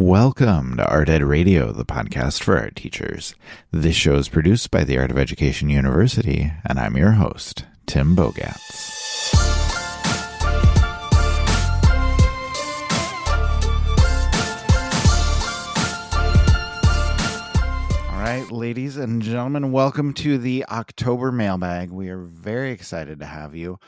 Welcome to Art Ed Radio, the podcast for art teachers. This show is produced by the Art of Education University, and I'm your host, Tim Bogatz. All right, ladies and gentlemen, welcome to the October Mailbag. We are very excited to have you.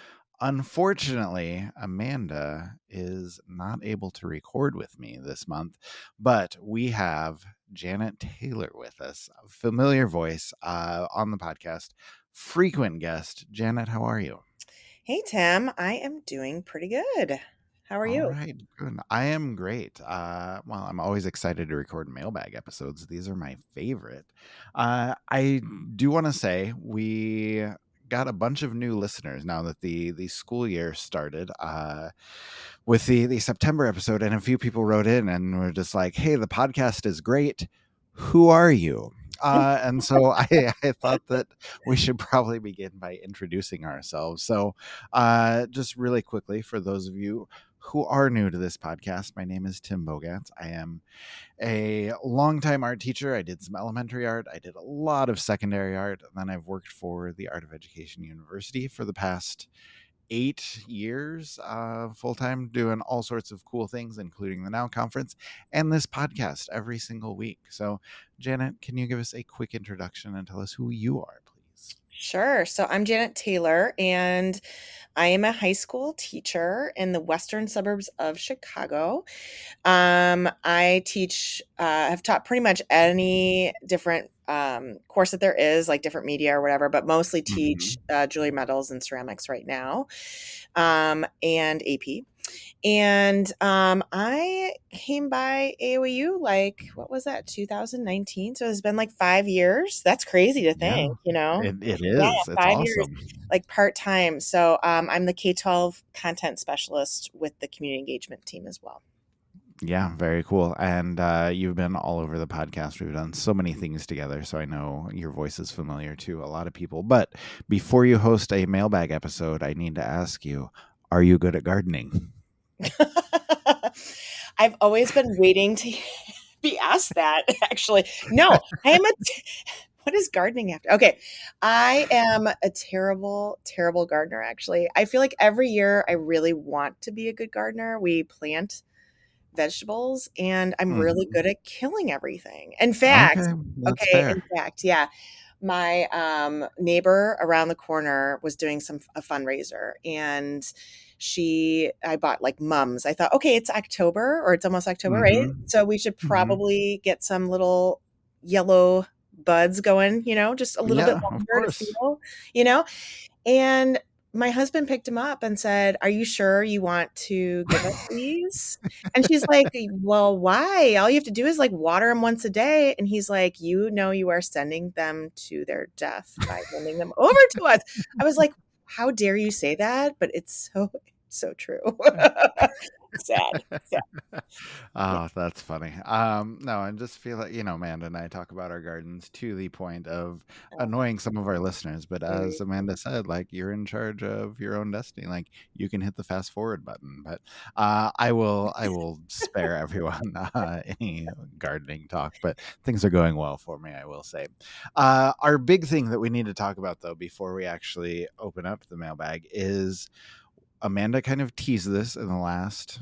Unfortunately, Amanda is not able to record with me this month, but we have Janet Taylor with us, a familiar voice on the podcast, frequent guest. Janet, how are you? Hey, Tim. I am doing pretty good. How are All you? right, good. I am great. Well, I'm always excited to record mailbag episodes. These are my favorite. I do want to say we got a bunch of new listeners now that the school year started with the September episode, and a few people wrote in and were just like, hey, the podcast is great. Who are you? And so I thought that we should probably begin by introducing ourselves. So just really quickly, for those of you who are new to this podcast, my name is Tim Bogatz. I am a longtime art teacher. I did some elementary art. I did a lot of secondary art. And then I've worked for the Art of Education University for the past 8 years full-time, doing all sorts of cool things, including the Now Conference and this podcast every single week. So, Janet, can you give us a quick introduction and tell us who you are, please? Sure. So I'm Janet Taylor, and I am a high school teacher in the western suburbs of Chicago. I teach, have taught pretty much any different course that there is, like different media or whatever, but mostly teach jewelry, metals, and ceramics right now, and AP. And I came by AOU, like, what was that, 2019? So it's been like 5 years. That's crazy to Yeah, think, you know? it Yeah, is. It's 5 years, awesome. like part-time. So I'm the K-12 content specialist with the community engagement team as well. Yeah, very cool. And you've been all over the podcast. We've done so many things together, so I know your voice is familiar to a lot of people. But before you host a mailbag episode, I need to ask you, are you good at gardening? I've always been waiting to be asked that, actually. No, I am what is gardening after? Okay. I am a terrible, terrible gardener, actually. I feel like every year I really want to be a good gardener. We plant vegetables, and I'm really good at killing everything. In fact, Okay, that's fair. yeah. My neighbor around the corner was doing a fundraiser, and I bought like mums. I thought, okay, it's October, or it's almost October, right? So we should probably get some little yellow buds going, just a little bit Yeah, of longer to course. feel, and my husband picked him up and said, "Are you sure you want to give us these?" And she's like, "Well, why? All you have to do is like water them once a day." And he's like, "You know, you are sending them to their death by handing them over to us." I was like, "How dare you say that?" But it's so true. Sad. Oh, that's funny. No, I just feel like, Amanda and I talk about our gardens to the point of annoying some of our listeners. But as Amanda said, like, you're in charge of your own destiny. Like, you can hit the fast forward button. But I will spare everyone any gardening talk. But things are going well for me, I will say. Our big thing that we need to talk about, though, before we actually open up the mailbag is Amanda kind of teased this in the last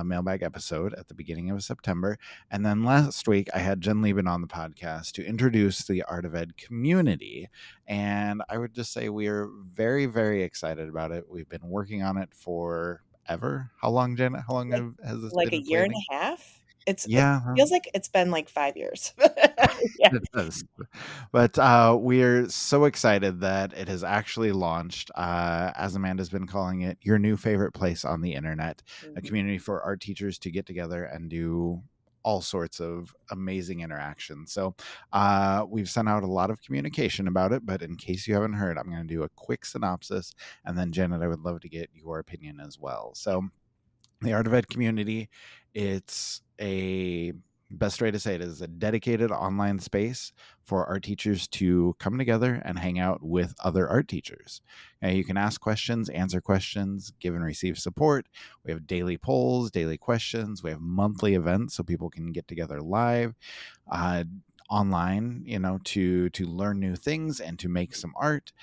mailbag episode at the beginning of September. And then last week, I had Jen Lieben on the podcast to introduce the Art of Ed community. And I would just say we are very, very excited about it. We've been working on it forever. How long, Jen? How long has this Like a been year and planning? a half. It Yeah, feels like it's been like 5 years. Yeah. it does. But we're so excited that it has actually launched, as Amanda's been calling it, your new favorite place on the internet, a community for art teachers to get together and do all sorts of amazing interactions. So we've sent out a lot of communication about it, but in case you haven't heard, I'm going to do a quick synopsis, and then Janet, I would love to get your opinion as well. So the Art of Ed community, it's a best way to say it is a dedicated online space for art teachers to come together and hang out with other art teachers. And you can ask questions, answer questions, give and receive support. We have daily polls, daily questions. We have monthly events so people can get together live, uh, online, to learn new things and to make some art.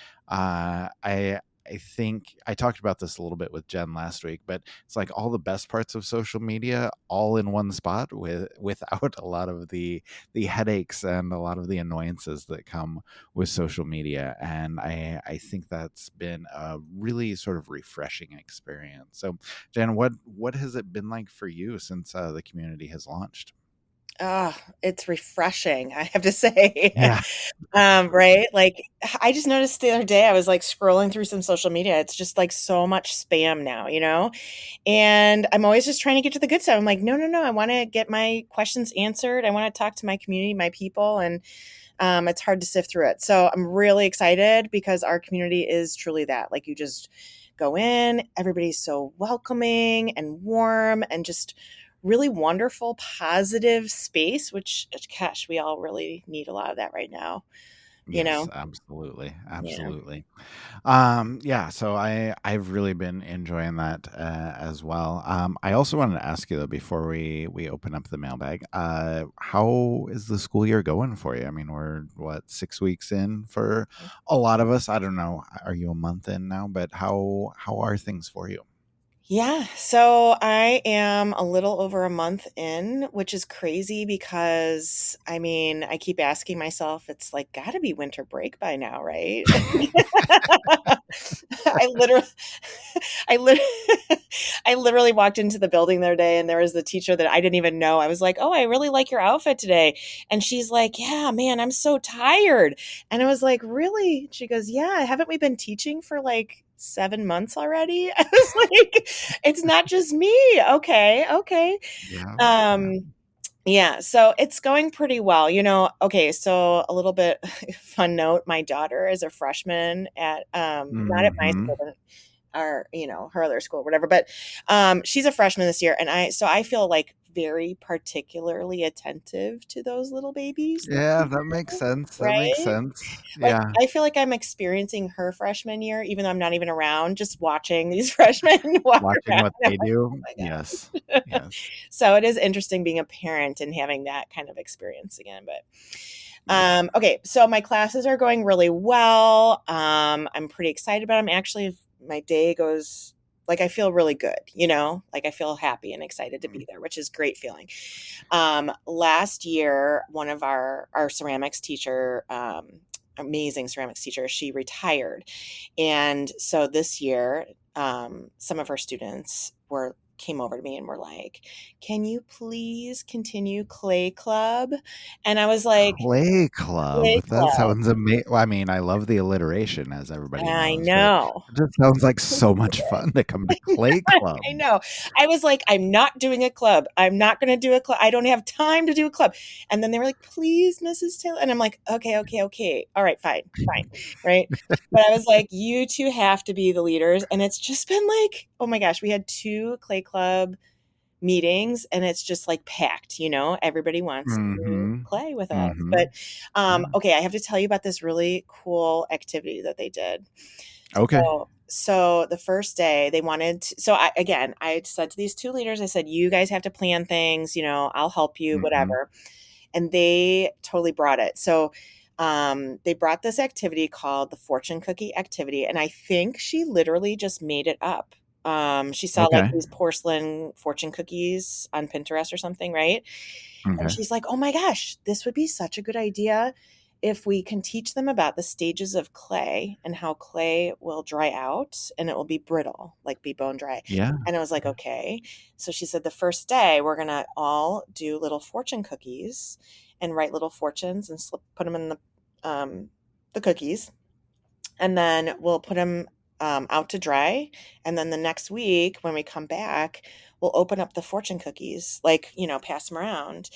I think I talked about this a little bit with Jen last week, but it's like all the best parts of social media all in one spot without a lot of the headaches and a lot of the annoyances that come with social media. And I think that's been a really sort of refreshing experience. So, Jen, what has it been like for you since the community has launched? Oh, it's refreshing, I have to say. Yeah, absolutely. Right? Like, I just noticed the other day, I was, like, scrolling through some social media, it's just, like, so much spam now, you know? And I'm always just trying to get to the good stuff. I'm like, "No, no, no, I wanna get my questions answered, I wanna talk to my community, my people," and, it's hard to sift through it. So, I'm really excited because our community is truly that, like, you just go in, everybody's so welcoming and warm and just really wonderful, positive space, which, gosh, we all really need a lot of that right now, you Yes, know? absolutely, Yeah. absolutely. Yeah, so I've really been enjoying that as well. I also wanted to ask you though before we open up the mailbag, how is the school year going for you? I mean, we're what 6 weeks in for a lot of us. I don't know. Are you a month in now? But how are things for you? Yeah, so I am a little over a month in, which is crazy because I mean, I keep asking myself, it's like gotta be winter break by now, right? I literally I lit I literally walked into the building the other day and there was the teacher that I didn't even know. I was like, "Oh, I really like your outfit today." And she's like, "Yeah, man, I'm so tired." And I was like, "Really?" She goes, "Yeah, haven't we been teaching for like 7 months already?" I was like, "It's not just me. Okay, okay." Yeah, yeah. Um, yeah, so it's going pretty well. Okay, so a little bit fun note, my daughter is a freshman at, not at my Hmm. school, but or, her other school, whatever, but, she's a freshman this year, and I feel, like, very particularly attentive to those little babies this Yeah, that makes year, sense. That makes right? sense. Like, Yeah, I feel like I'm experiencing her freshman year, even though I'm not even around, just watching these freshmen walk watching around. what I'm they like, "Oh do. my Yes, god." yes, So, it is interesting being a parent and having that kind of experience again, but, yeah. okay, so my classes are going really well, I'm pretty excited about 'em. Actually, my day goes like, I feel really good, Like, I feel happy and excited to Mm. be there, which is great feeling. Last year, one of our ceramics teacher, amazing ceramics teacher, she retired, and so this year, some of her students were came over to me and were like, "Can you please continue clay club?" And I was like, Clay Club. "Clay That club." sounds amazing. Well, I mean, I love the alliteration, as everybody I knows, but know. it just sounds like so much fun to come to Clay Club. I know. I was like, "I'm not doing a club. I'm not gonna do a club. I don't have time to do a club." And then they were like, "Please, Mrs. Taylor." And I'm like, "Okay, okay, okay. All right, fine, fine." Right? But I was like, "You 2 have to be the leaders." And it's just been like, oh my gosh, we had 2 clay club meetings and it's just like packed, everybody wants to Mhm. play with us. But Mhm. Yeah. okay, I have to tell you about this really cool activity that they did. Okay. So the first day they wanted so I said to these 2 leaders, I said, "You guys have to plan things, I'll help you, Mhm. whatever." And they totally brought it. So, they brought this activity called the fortune cookie activity, and I think she literally just made it up. She saw, like, Okay. these porcelain fortune cookies on Pinterest or something, right? And Okay. she's like, "Oh my gosh, this would be such a good idea if we can teach them about the stages of clay and how clay will dry out and it will be brittle, like be bone dry." Yeah. And I was like, Yeah. "Okay." So she said, "The first day, we're gonna all do little fortune cookies and write little fortunes and put them in the cookies, and then we'll put them out to dry. And then the next week, when we come back, we'll open up the fortune cookies, like, pass them around."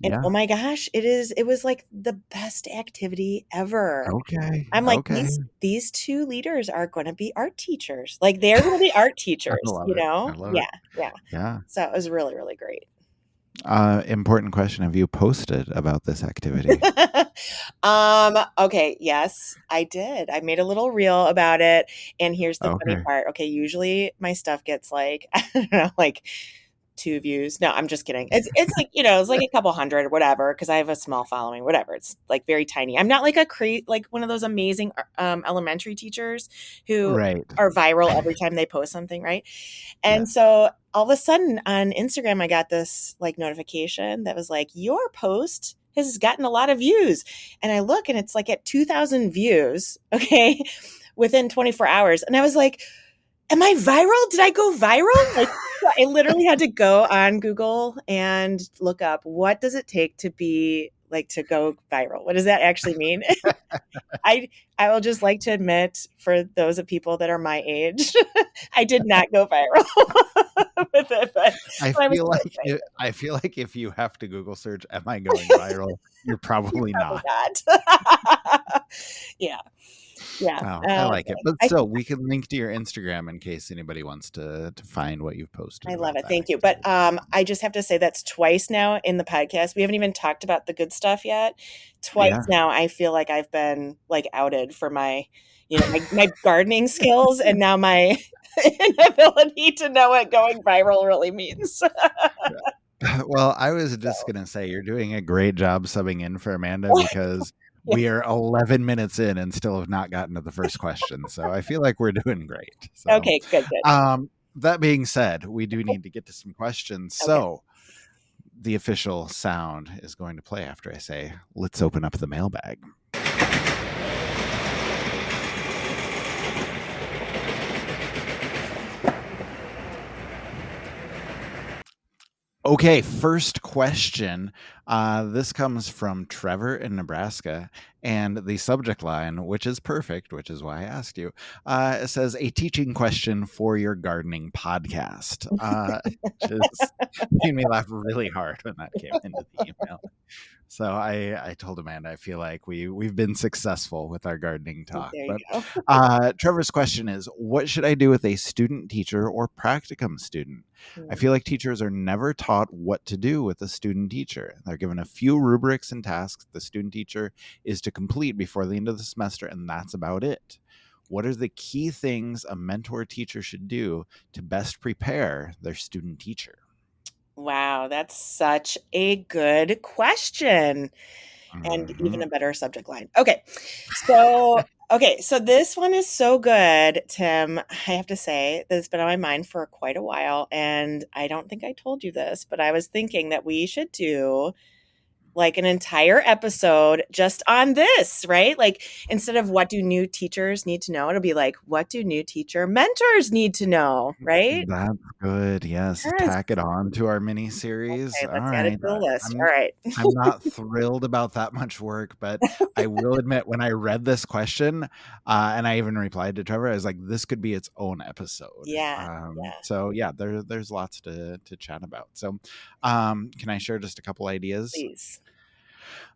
And oh Yeah. my gosh, it was like the best activity ever. Okay. I'm like, Okay. these 2 leaders are gonna be art teachers. Like, they're gonna be art I teachers, love you it. I know? love it. Yeah, yeah. Yeah. So it was really, really great. Important question. Have you posted about this activity? Okay, yes, I did. I made a little reel about it, and here's the funny Okay. part. Okay, usually my stuff gets like, I don't know, like 2 views. No, I'm just kidding. It's like, it's like a couple hundred or whatever because I have a small following, whatever. It's like very tiny. I'm not like like one of those amazing elementary teachers who Right. are viral every time they post something, right? Yeah. And so all of a sudden on Instagram, I got this like notification that was like, your post has gotten a lot of views. And I look and it's like at 2,000 views, okay, within 24 hours. And I was like, am I viral? Did I go viral? Like, I literally had to go on Google and look up what does it take to be like to go viral? What does that actually mean? I I will just like to admit for those of people that are my age, I did not go viral with it, but I was super excited. I feel like if you have to Google search, "Am I going viral?" You're You're probably probably not. not. Yeah, yeah. Oh, I like it. But I still, we can link to your Instagram in case anybody wants to find what you've posted I love about it. that Thank you. But activity. I just have to say that's twice now in the podcast. We haven't even talked about the good stuff yet. Twice Yeah. now I feel like I've been like outed for my, my gardening skills and now my inability to know what going viral really means. Well, I was just So gonna say you're doing a great job subbing in for Amanda because yeah. we are 11 minutes in and still have not gotten to the first question. So I feel like we're doing great. So, Okay, good, good. that being said, we do need to get to some questions. Okay. So the official sound is going to play after I say, let's open up the mailbag. Okay, first question. This comes from Trevor in Nebraska, and the subject line, which is perfect, which is why I asked you, it says a teaching question for your gardening podcast. Just made me laugh really hard when that came into the email. So I told Amanda I feel like we've been successful with our gardening talk. There you But go. Trevor's question is, what should I do with a student teacher or practicum student? I Hmm. feel like teachers are never taught what to do with a student teacher. They're given a few rubrics and tasks the student teacher is to complete before the end of the semester, and that's about it. What are the key things a mentor teacher should do to best prepare their student teacher? Wow, that's such a good question. And even Mhm. a better subject line. Okay, so this one is so good, Tim. I have to say that it's been on my mind for quite a while, and I don't think I told you this, but I was thinking that we should do like an entire episode just on this, right? Like instead of what do new teachers need to know, it'll be like what do new teacher mentors need to know, right? That's good. Yes, Yes. tack it on to our mini series. Okay, All let's add it right. to the list. All I'm right. I'm not thrilled about that much work, but I will admit when I read this question, and I even replied to Trevor, I was like, this could be its own episode. Yeah. Yeah. So yeah, there's lots to chat about. So, can I share just a couple ideas? Please.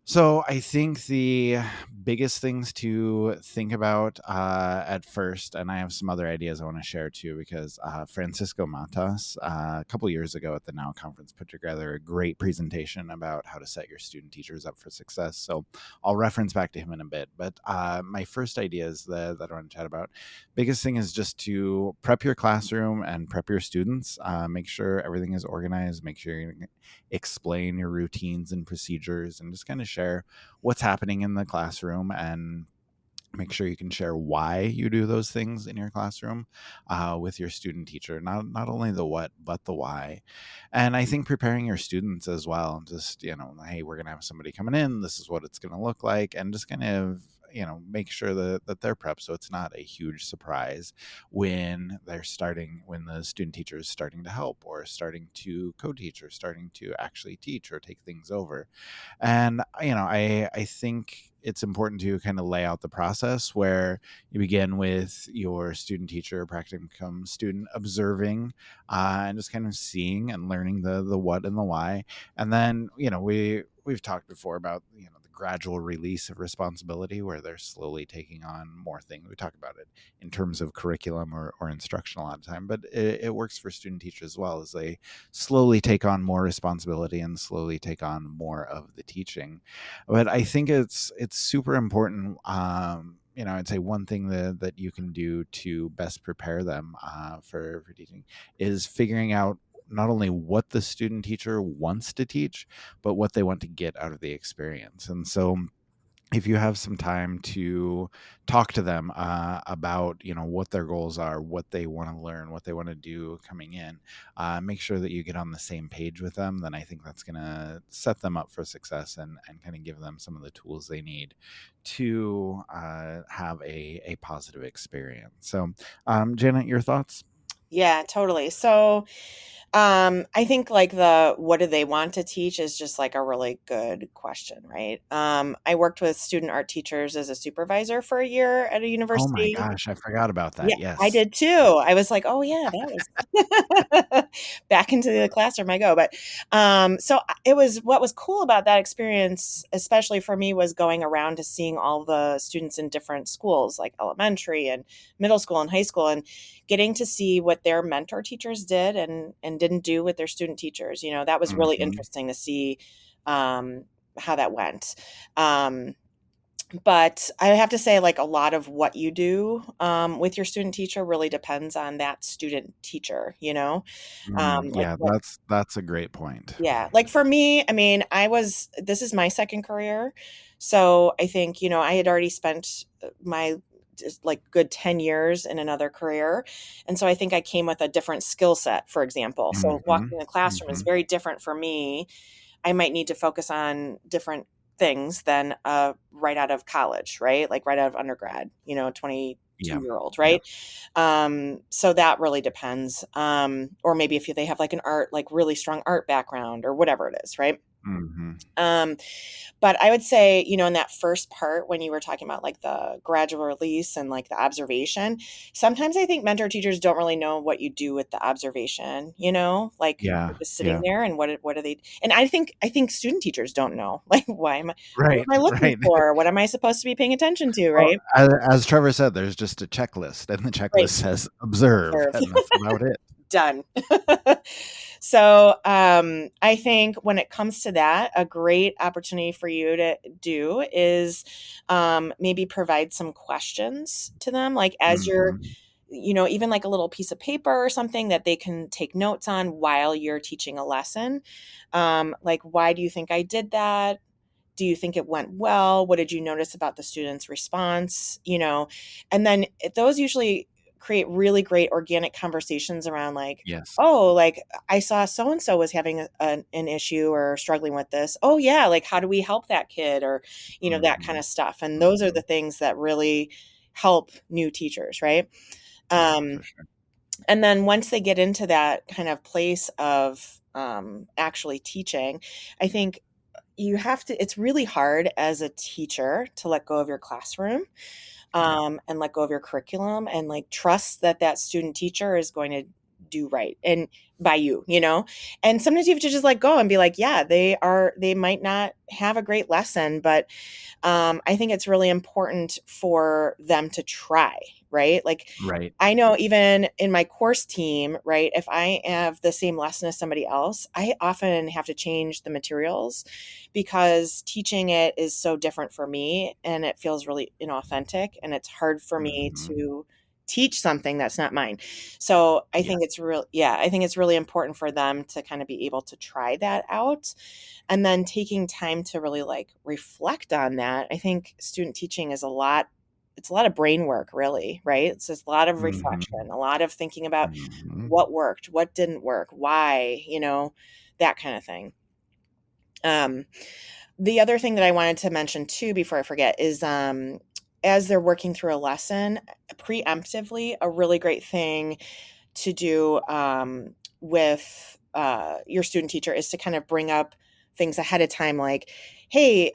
So I think the biggest things to think about at first, and I have some other ideas I want to share too, because Francisco Matas a couple years ago at the Now conference put together a great presentation about how to set your student teachers up for success. So I'll reference back to him in a bit. But my first ideas that I want to chat about, biggest thing is just to prep your classroom and prep your students. Make sure everything is organized. Make sure you explain your routines and procedures and just kind of share what's happening in the classroom and make sure you can share why you do those things in your classroom with your student teacher, not only the what but the why. And I think preparing your students as well, just hey, we're going to have somebody coming in, this is what it's going to look like, and just kind of make sure that they're prepped so it's not a huge surprise when the student teacher is starting to help or starting to co-teach or starting to actually teach or take things over. And I think it's important to kind of lay out the process where you begin with your student teacher, practicum student observing, and just kind of seeing and learning the what and the why. And then we've talked before about the gradual release of responsibility where they're slowly taking on more things. We talk about it in terms of curriculum or instruction a lot of time, but it works for student teachers as well, as they slowly take on more responsibility and slowly take on more of the teaching. But I think it's super important. I'd say one thing that you can do to best prepare them for teaching is figuring out not only what the student teacher wants to teach, but what they want to get out of the experience. And so if you have some time to talk to them about what their goals are, what they want to learn, what they want to do coming in, make sure that you get on the same page with them, then I think that's going to set them up for success and kind of give them some of the tools they need to have a positive experience. So Janet, your thoughts? Yeah, totally. So, I think like the what do they want to teach is just like a really good question, right? I worked with student art teachers as a supervisor for a year at a Oh my university. gosh, I forgot about Yeah, that. I Yes. did too. I was like, "Oh, yeah, that was" back into the classroom I go, but, so it was what was cool about that experience, especially for me, was going around to seeing all the students in different schools, like elementary and middle school and high school, and getting to see what their mentor teachers did and didn't do with their student teachers, that was really Hmm. interesting to see, how that went. Um but I have to say, like, a lot of what you do, with your student teacher really depends on that student teacher, like Yeah, what that's a great point. yeah, like, for me, I mean, this is my 2nd career, so I think, I had already spent, my just, like, good 10 years in another career, and so I think I came with a different skill set, for example, so Hmm. walking in the classroom is Hmm. very different for me. I might need to focus on different things than, right out of college, right? Like, right out of undergrad, Yeah. 22-year-old, Yeah. right? So that really depends, or maybe if they have, like, an art like, really strong art background or whatever it is, right? Hmm. Um, but I would say, in that first part when you were talking about, like, the gradual release and, like, the observation, sometimes I think mentor teachers don't really know what you do with the observation, like, Yeah. you're just sitting Yeah. there and what are they and I think student teachers don't know, like, what Right. am I looking Right. for? What am I supposed to be paying attention to, Well, right? as Trevor said, there's just a checklist, and the checklist Right, says observe, observe. and that's about it. Done. So, I think when it comes to that, a great opportunity for you to do is, maybe provide some questions to them, like, as you're Hmm. even like a little piece of paper or something that they can take notes on while you're teaching a lesson. Like, why do you think I did that? Do you think it went well? What did you notice about the student's response? And then those usually create really great organic conversations around like, Yes. oh, like I saw so and so was having an issue or struggling with this. Oh, yeah. Like, how do we help that kid? Or, that kind Hmm. of stuff. And those are Hmm. the things that really help new teachers, right? Yeah, Um, for sure. and then once they get into that kind of place of actually teaching, I think it's really hard as a teacher to let go of your classroom, Yeah. and let go of your curriculum and like trust that that student teacher is going to do right and by you. And sometimes you have to just let go and be like, yeah, they might not have a great lesson, but I think it's really important for them to try, right? Like, Right. I know even in my course team, right, if I have the same lesson as somebody else, I often have to change the materials because teaching it is so different for me and it feels really inauthentic and it's hard for me Hmm. to teach something that's not mine. So I Yeah. think I think it's really important for them to kind of be able to try that out and then taking time to really like reflect on that. I think student teaching is it's a lot of brain work really, right? It's just a lot of Hmm. reflection, a lot of thinking about Hmm. what worked, what didn't work, why, that kind of thing. Um, the other thing that I wanted to mention too before I forget is as they're working through a lesson, preemptively, a really great thing to do with your student teacher is to kind of bring up things ahead of time like, hey,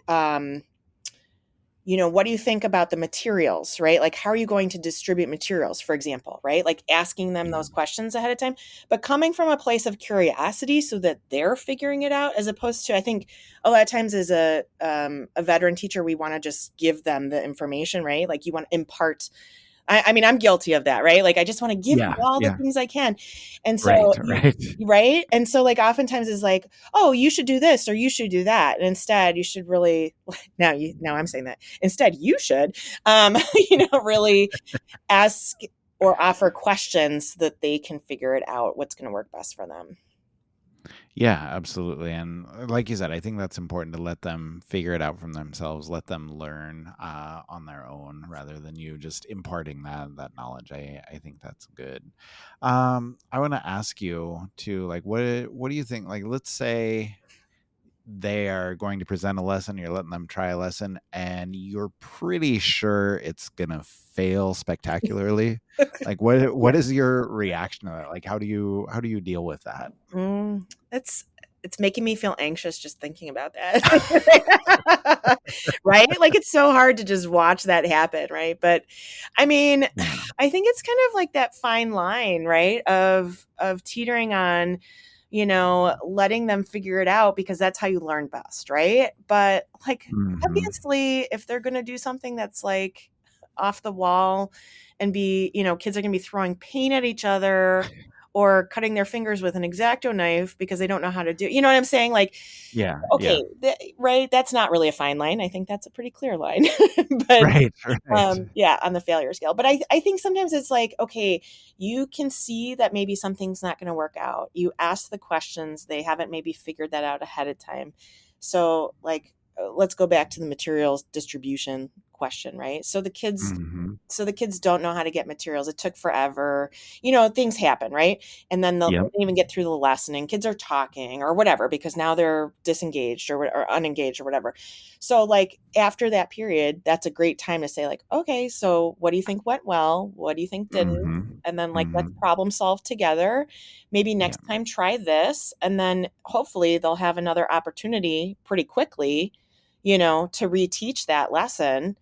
what do you think about the materials, right? Like, how are you going to distribute materials, for example, right? Like asking them Yeah. those questions ahead of time, but coming from a place of curiosity so that they're figuring it out, as opposed to, I think a lot of times as a veteran teacher, we want to just give them the information, right? Like you want to impart. I mean, I'm guilty of that, right? Like, I just want to give you Yeah. all the Yeah. things I can. And Right. so Right. right? And so, like, oftentimes it's like, oh, you should do this or you should do that. And instead, you should really, now I'm saying that instead, you should, really ask or offer questions that they can figure it out what's going to work best for them. Yeah, absolutely. And like you said, I think that's important to let them figure it out from themselves, let them learn on their own rather than you just imparting that knowledge. I think that's good. I want to ask you to like what do you think? Like, let's say they are going to present a lesson, you're letting them try a lesson, and you're pretty sure it's gonna fail spectacularly. Like, Yeah. what is your reaction to that? Like, how do you deal with that? Mm, it's making me feel anxious just thinking about that. Right? Like, it's so hard to just watch that happen, right? But, I mean, Yeah. I think it's kind of like that fine line, right, of teetering on, letting them figure it out because that's how you learn best, right? But, like, Mhm. obviously, if they're gonna do something that's, like, off the wall and kids are gonna be throwing paint at each other or cutting their fingers with an X-Acto knife because they don't know how to do, you know what I'm saying? Like, Yeah, yeah. okay, right? That's not really a fine line. I think that's a pretty clear line. But Right, right. yeah, on the failure scale. But I think sometimes it's like, okay, you can see that maybe something's not going to work out. You ask the questions, they haven't maybe figured that out ahead of time. So, like, let's go back to the materials distribution question, right? Mhm. So the kids don't know how to get materials. It took forever. Things happen, right? And then they Yep. didn't even get through the lesson and kids are talking or whatever because now they're disengaged or unengaged or whatever. So, like, after that period, that's a great time to say, like, okay, so what do you think went well? What do you think didn't? Mhm. And then, like, let's Mhm. problem solve together. Maybe Yeah. next time try this. And then hopefully they'll have another opportunity pretty quickly, to reteach that lesson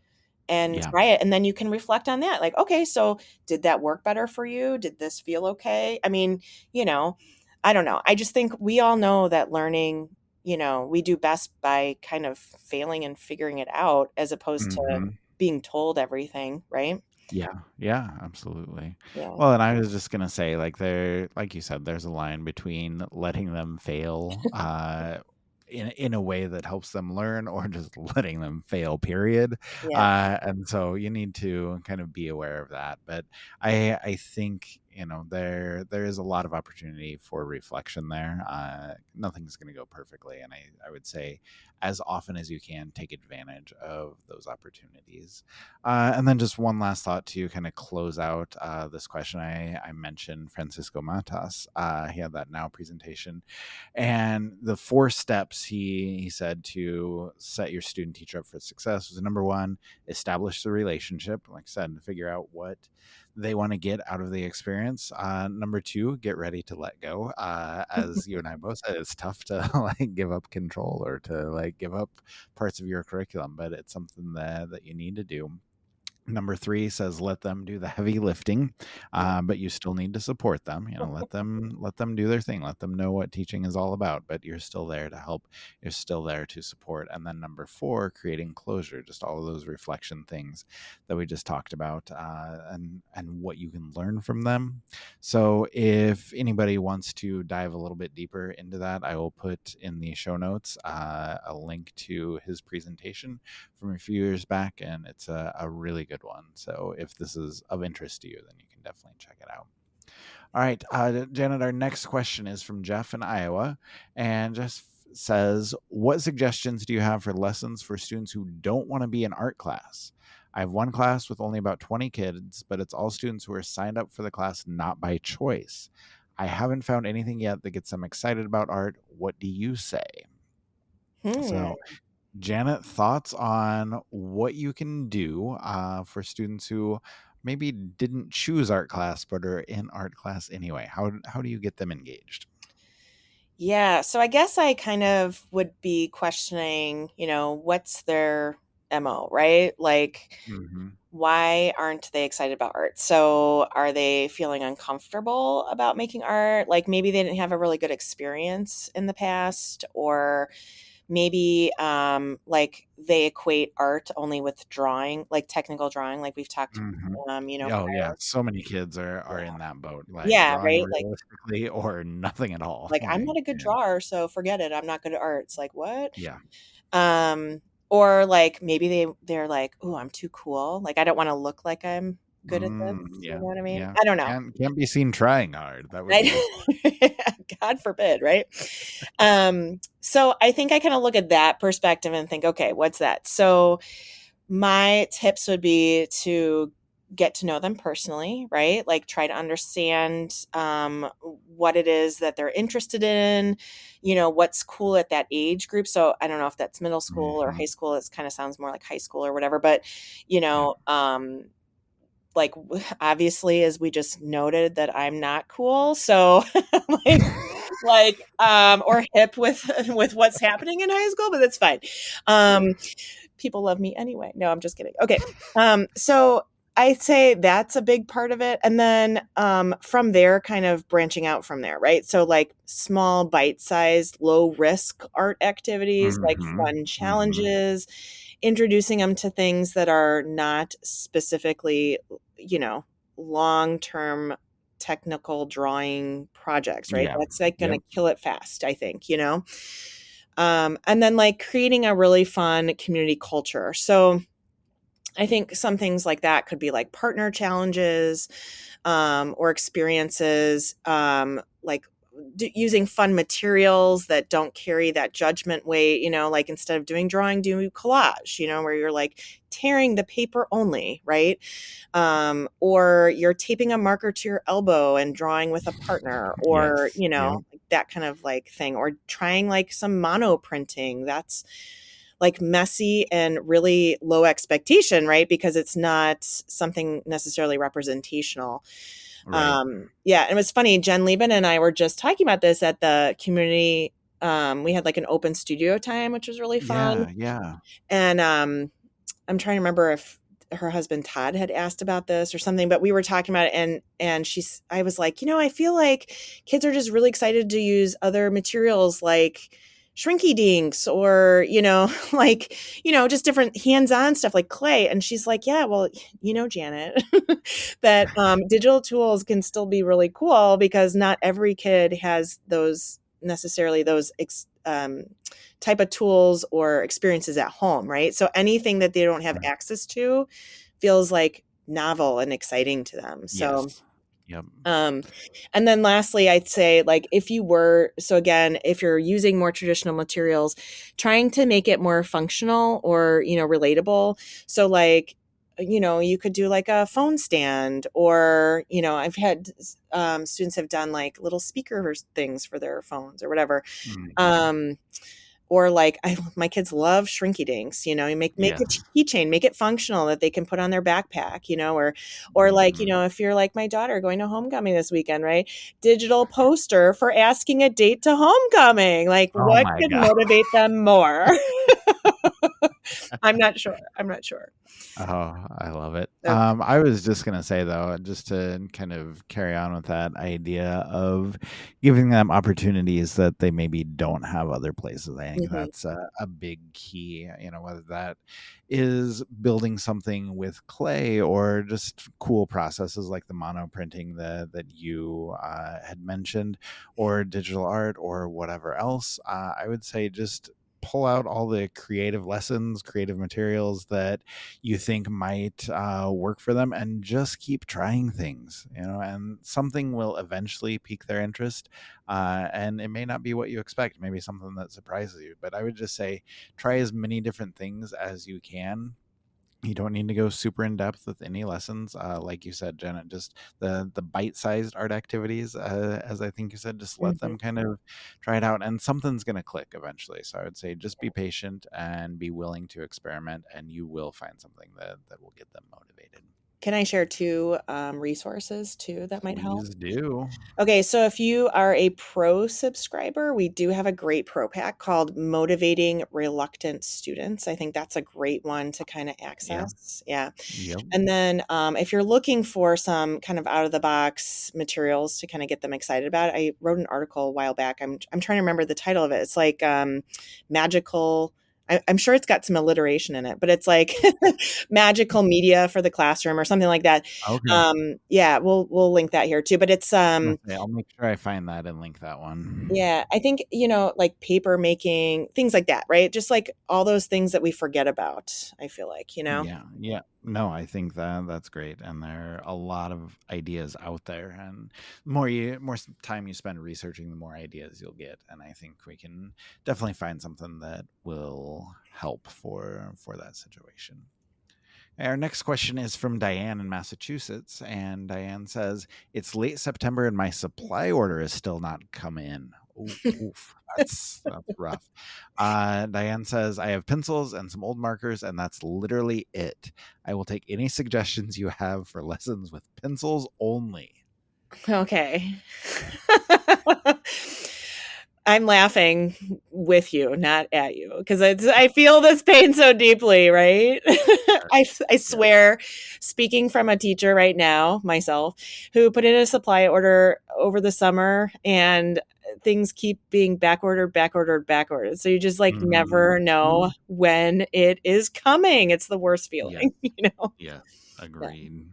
and Yeah. try it. And then you can reflect on that. Like, okay, so did that work better for you? Did this feel okay? I mean, you know, I don't know. I just think we all know that learning, we do best by kind of failing and figuring it out as opposed to Mhm. being told everything, right? Yeah, yeah, absolutely. Yeah. Well, and I was just gonna say, like you said, there's a line between letting them fail, in a way that helps them learn, or just letting them fail, period. Yeah. And so you need to kind of be aware of that. But I think there is a lot of opportunity for reflection there. Nothing's gonna go perfectly, and I would say as often as you can take advantage of those opportunities. And then just one last thought to kind of close out this question. I mentioned Francisco Matas. He had that now presentation, and the four steps he said to set your student teacher up for success was number one, establish the relationship. Like I said, figure out what they want to get out of the experience. Number two, get ready to let go. As you and I both said, it's tough to like give up control or to like give up parts of your curriculum, but it's something that you need to do. Number three says let them do the heavy lifting, Yeah. but you still need to support them. Let them do their thing. Let them know what teaching is all about. But you're still there to help. You're still there to support. And then number four, creating closure. Just all of those reflection things that we just talked about, and what you can learn from them. So if anybody wants to dive a little bit deeper into that, I will put in the show notes a link to his presentation from a few years back, and it's a really good one. So if this is of interest to you, then you can definitely check it out. All right, Janet, our next question is from Jeff in Iowa, and just says, what suggestions do you have for lessons for students who don't want to be in art class? I have one class with only about 20 kids, but it's all students who are signed up for the class not by choice. I haven't found anything yet that gets them excited about art. What do you say? Hmm. So Janet, thoughts on what you can do for students who maybe didn't choose art class but are in art class anyway? How do you get them engaged? Yeah. So I guess I kind of would be questioning, what's their MO, right? Like, Mhm. why aren't they excited about art? So, are they feeling uncomfortable about making art? Like, maybe they didn't have a really good experience in the past, or maybe like they equate art only with drawing, like technical drawing, like we've talked, Mhm. Oh, yeah, prior. so many kids are Yeah. in that boat, like, Yeah, drawing right? Like, realistically or nothing at all, I'm like, not a good yeah. drawer, so forget it. I'm not good at art. It's like, what? Yeah. Um, or like maybe they're like, "Oh, I'm too cool. Like I don't want to look like I'm good at this." You Yeah, know what I mean? yeah. I don't know. Can't be seen trying hard, that would be I God forbid, right? So I think I kind of look at that perspective and think, okay, what's that? So my tips would be to get to know them personally, right? Like try to understand what it is that they're interested in, what's cool at that age group. So I don't know if that's middle school or high Mhm. school. It kind of sounds more like high school or whatever, but you Yeah. know, like obviously as we just noted that I'm not cool. So like or hip with with what's happening in high school, but that's fine. Um People love me anyway. No, I'm just kidding. Okay. So I'd say that's a big part of it. And then from there, kind of branching out from there, right? So, like small, bite sized, low risk art activities, like Mhm. fun Mhm. challenges, introducing them to things that are not specifically, you know, long term technical drawing projects, right? Yeah. That's like going Yep. to kill it fast, I think, and then like creating a really fun community culture. So I think some things like that could be like partner challenges, or experiences, like using fun materials that don't carry that judgment weight, like instead of doing drawing, do collage, where you're like tearing the paper only, right? Or you're taping a marker to your elbow and drawing with a partner, or, Yes. Yep. like that kind of like thing, or trying like some mono printing. That's like messy and really low expectation, right? Because it's not something necessarily representational. Right. Yeah, and it was funny. Jen Lieben and I were just talking about this at the community. We had like an open studio time, which was really fun. Yeah, yeah. And I'm trying to remember if her husband Todd had asked about this or something, but we were talking about it, and I was like, I feel like kids are just really excited to use other materials like shrinky dinks, or like just different hands-on stuff like clay. And she's like, yeah, well, Janet, that digital tools can still be really cool because not every kid has those necessarily those type of tools or experiences at home, right? So anything that they don't have Right. access to feels like novel and exciting to them. So, Yes. Yep. um, and then lastly, I'd say like so again, if you're using more traditional materials, trying to make it more functional or, relatable. So like, you could do like a phone stand, or, I've had students have done like little speaker things for their phones or whatever. Mhm. Um, or like my kids love shrinky dinks, you make Yes. a keychain, make it functional that they can put on their backpack, or like, Mhm. if you're like my daughter going to homecoming this weekend, right? Digital poster for asking a date to homecoming. Like Oh what my could god. motivate them more? I'm not sure. I'm not sure. Oh, I love it. Okay. I was just gonna say though, just to kind of carry on with that idea of giving them opportunities that they maybe don't have other places. I think Mhm. that's a big key. Whether that is building something with clay or just cool processes like the mono printing that you had mentioned, or digital art, or whatever else. I would say just pull out all the creative lessons, creative materials that you think might work for them, and just keep trying things, and something will eventually pique their interest. And it may not be what you expect, maybe something that surprises you, but I would just say try as many different things as you can. You don't need to go super in depth with any lessons. Like you said, Janet, just the bite-sized art activities, as I think you said, just let Mhm. them kind of try it out, and something's going to click eventually. So I would say just be patient and be willing to experiment, and you will find something that will get them motivated. Can I share two resources too that might help? Please do. Okay, so if you are a pro subscriber, we do have a great pro pack called Motivating Reluctant Students. I think that's a great one to kind of Yeah. access. Yeah. Yep. And then if you're looking for some kind of out of the box materials to kind of get them excited about it, I wrote an article a while back. I'm trying to remember the title of it. It's like magical. I'm sure it's got some alliteration in it, but it's like magical media for the classroom or something like that. Okay. Yeah, we'll link that here too. But it's I'm gonna say I'll make sure I find that and link that one. yeah, I think, like paper making, things like that, right? Just like all those things that we forget about, I feel like. Yeah, yeah. No, I think that that's great, and there are a lot of ideas out there, and time you spend researching, the more ideas you'll get, and I think we can definitely find something that will help for that situation. Our next question is from Diane in Massachusetts, and Diane says, "It's late September and my supply order is still not come in." Oof, that's rough. Diane says, "I have pencils and some old markers, and that's literally it. I will take any suggestions you have for lessons with pencils only." Okay. I'm laughing with you, not at you, because I feel this pain so deeply, right? I Yes. swear, speaking from a teacher right now, myself, who put in a supply order over the summer and things keep being back ordered, back ordered, back ordered. So you just like never know Mhm. when it is coming. It's the worst Yes. feeling, Yes. Yeah. Agreed.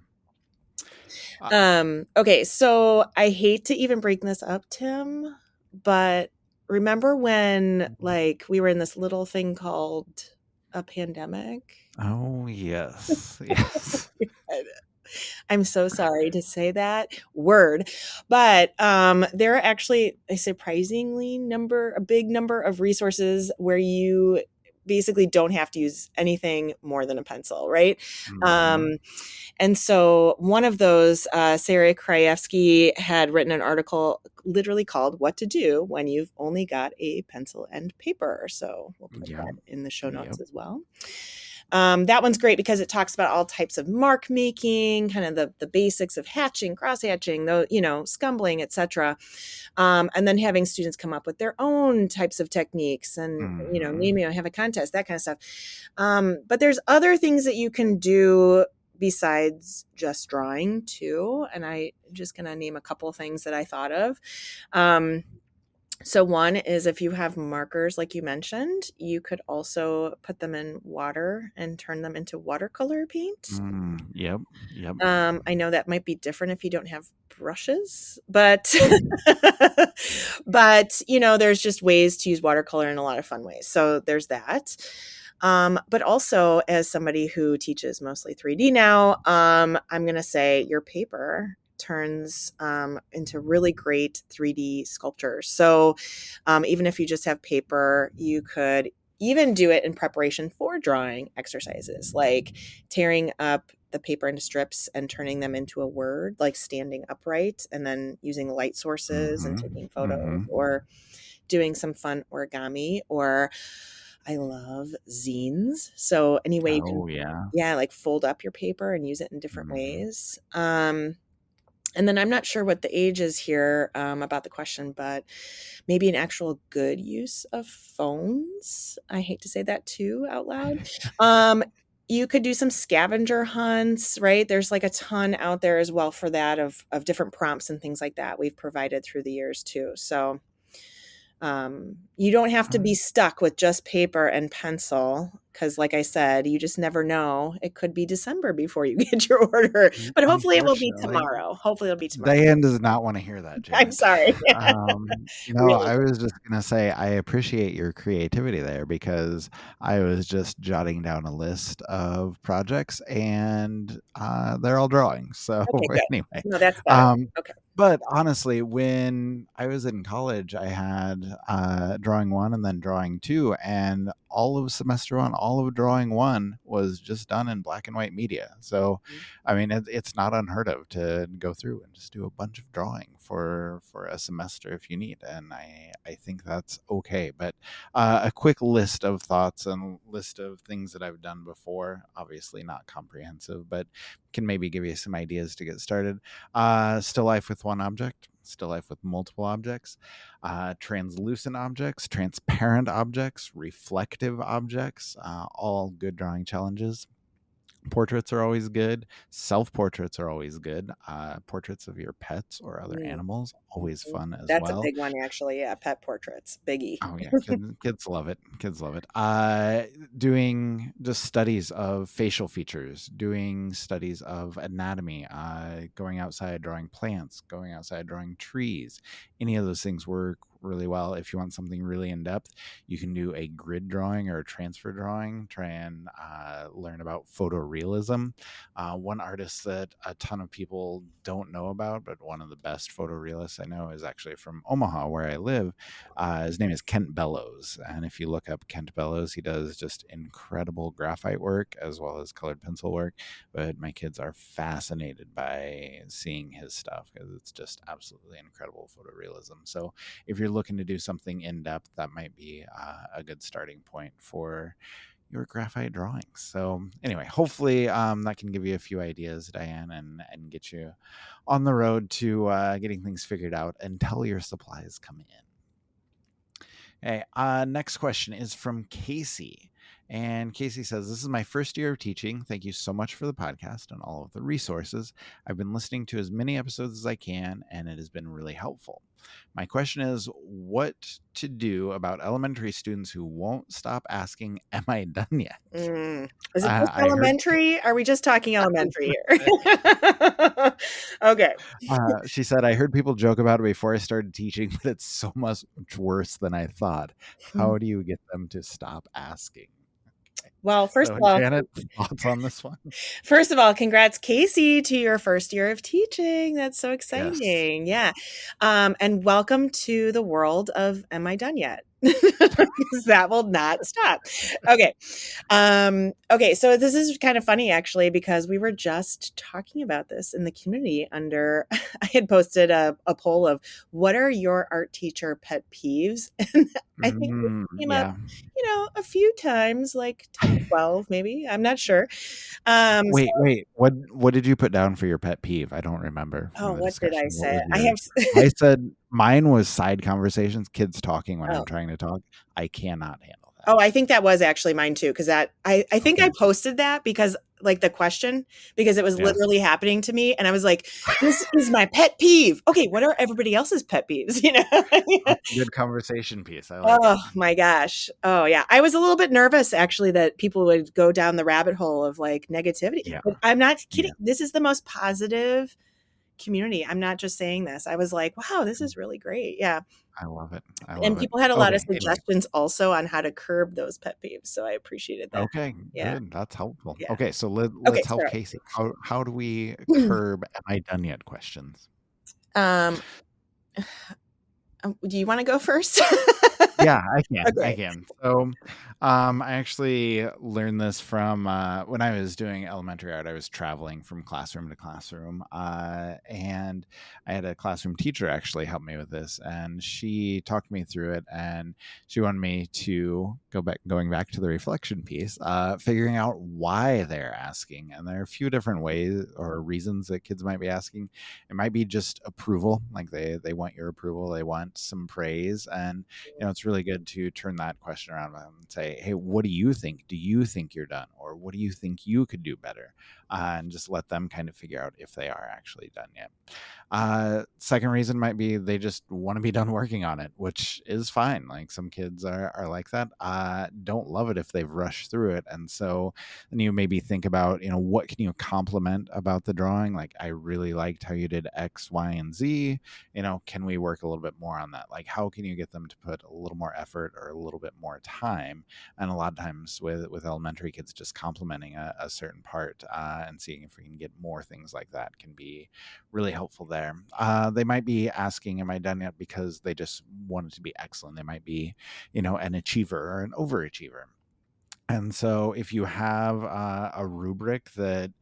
Uh, Okay, so I hate to even bring this up, Tim, but remember when like we were in this little thing called a pandemic? oh yes. Yes. I'm so sorry to say that word, but there are actually a big number of resources where you basically don't have to use anything more than a pencil, right? Mhm. Um, and so one of those, Sarah Krajewski had written an article literally called What to Do When You've Only Got a Pencil and Paper. So we'll put Yeah. that in the show Yep. notes as well. That one's great because it talks about all types of mark making, kind of the basics of hatching, cross hatching, scumbling, etc. And then having students come up with their own types of techniques and, Mhm. maybe have a contest, that kind of stuff. But there's other things that you can do besides just drawing too. And I'm just going to name a couple of things that I thought of. Um, so one is if you have markers, like you mentioned, you could also put them in water and turn them into watercolor paint. Yep. Yep. I know that might be different if you don't have brushes, but but there's just ways to use watercolor in a lot of fun ways. So there's that. But also, as somebody who teaches mostly 3D now, I'm going to say your paper turns into really great 3D sculptures. So even if you just have paper, you could even do it in preparation for drawing exercises, like tearing up the paper into strips and turning them into a word, like standing upright and then using light sources and Mhm. taking photos, Mhm. or doing some fun origami, or I love zines. So any way you can, Oh, yeah. yeah, like fold up your paper and use it in different Mhm. ways. And then I'm not sure what the age is here about the question, but maybe an actual good use of phones. I hate to say that too out loud. Um, you could do some scavenger hunts, right? There's like a ton out there as well for that of different prompts and things like that we've provided through the years too. So you don't have to be stuck with just paper and pencil because, like I said, you just never know. It could be December before you get your order, but hopefully it will be Unfortunately, tomorrow. Hopefully it'll be tomorrow. Diane does not wanna hear that, I'm Janet. sorry. No, Really. I was just gonna say I appreciate your creativity there because I was just jotting down a list of projects and, they're all drawings. So, Okay, good. anyway, No, that's better. um, Okay. But honestly, when I was in college, I had drawing one and then drawing two, and all of semester one, all of drawing one was just done in black and white media. So, I mean, it's not unheard of to go through and just do a bunch of drawing for a semester if you need, and I think that's okay. But a quick list of thoughts and list of things that I've done before, obviously not comprehensive, but can maybe give you some ideas to get started. Still life with one object, still life with multiple objects, translucent objects, transparent objects, reflective objects, all good drawing challenges. Portraits are always good. Self portraits are always good. Portraits of your pets or other Mm, animals, always mhm. fun as That's a well. big one, actually. Yeah, pet portraits, biggie. Oh yeah, kids love it. Kids love it. Doing just studies of facial features, doing studies of anatomy, going outside drawing plants, going outside drawing trees. Any of those things work really well. If you want something really in depth, you can do a grid drawing or a transfer drawing. Try and learn about photorealism. One artist that a ton of people don't know about, but one of the best photorealists I know is actually from Omaha, where I live. His name is Kent Bellows. And if you look up Kent Bellows, he does just incredible graphite work as well as colored pencil work. But my kids are fascinated by seeing his stuff because it's just absolutely incredible photorealism. So if you're looking to do something in depth, that might be a good starting point for your graphite drawings. So anyway, hopefully that can give you a few ideas, Diane, and get you on the road to getting things figured out until your supplies come in. Okay, next question is from Casey. And Casey says, "This is my first year of teaching. Thank you so much for the podcast and all of the resources. I've been listening to as many episodes as I can, and it has been really helpful. My question is what to do about elementary students who won't stop asking, 'Am I done yet?' Mm. Is it just I heard elementary? Are we just talking elementary here? Okay. she said, I heard people joke about it before I started teaching, but it's so much worse than I thought. How do you get them to stop asking?" Well, So, Janet, thoughts on this one? first of all, congrats, Casey, to your first year of teaching. That's so Yes. exciting. Yeah. And welcome to the world of Am I Done Yet? Because that will not stop. Okay. Okay, so this is kind of funny actually, because we were just talking about this in the community under I had posted a poll of what are your art teacher pet peeves? And I think this came up, Yeah. a few times, like 10, 12, maybe. I'm not sure. So, Wait. What did you put down for your pet peeve? I don't remember oh, from the what did I discussion. What say? was I have yours? I said mine was side conversations, kids talking when I'm oh. trying to talk. I cannot handle that. Oh, I think that was actually mine too, because that I think I Okay. posted that because like the question, because it was Yeah. literally happening to me, and I was like, "This is my pet peeve." Okay, what are everybody else's pet peeves? That's a good conversation piece. I like it. Oh my gosh. Oh yeah. I was a little bit nervous actually that people would go down the rabbit hole of like negativity. Yeah. But I'm not kidding. Yeah. This is the most positive community. I'm not just saying this. I was like, wow, this is really great. Yeah. I love it. I And love it. people had a lot of Okay. Anyway. suggestions also on how to curb those pet peeves. So I appreciated that. Okay. Yeah. Good. That's helpful. Yeah. Okay. So Okay. let's help Sorry. Casey. How do we curb "Am I done yet" questions? um, do you want to go first? Yeah, I can. I Okay. can. So, I actually learned this from when I was doing elementary art. I was traveling from classroom to classroom, and I had a classroom teacher actually help me with this, and she talked me through it, and she wanted me to going back to the reflection piece, figuring out why they're asking, and there are a few different ways or reasons that kids might be asking. It might be just approval, like they want your approval, they want some praise, and it's really good to turn that question around and say, hey, what do you think? Do you think you're done? Or what do you think you could do better? And just let them kind of figure out if they are actually done yet. Second reason might be they just want to be done working on it, which is fine. Like some kids are like that. Don't love it if they've rushed through it. And so then you maybe think about, what can you compliment about the drawing? Like, I really liked how you did X, Y, and Z. Can we work a little bit more on that? Like, how can you get them to put a little more effort or a little bit more time? And a lot of times with elementary kids, just complementing a certain part, and seeing if we can get more things like that can be really helpful there. They might be asking, am I done yet? Because they just want it to be excellent. They might be, an achiever or an overachiever. And so if you have a rubric that,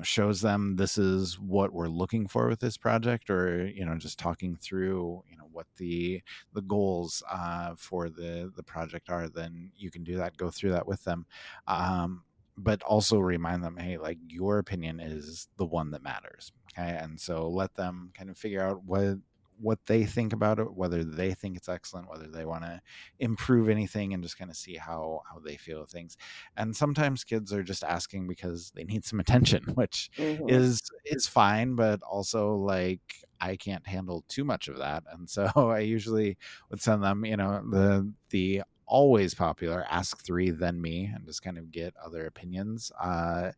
shows them this is what we're looking for with this project, or, just talking through, what the goals for the project are, then you can do that, go through that with them. But also remind them, hey, like, your opinion is the one that matters. Okay. And so let them kind of figure out what they think about it, whether they think it's excellent, whether they want to improve anything, and just kind of see how they feel with things. And sometimes kids are just asking because they need some attention, which Mhm. is fine, but also, like, I can't handle too much of that. And so I usually would send them, the always popular ask three then me, and just kind of get other opinions. And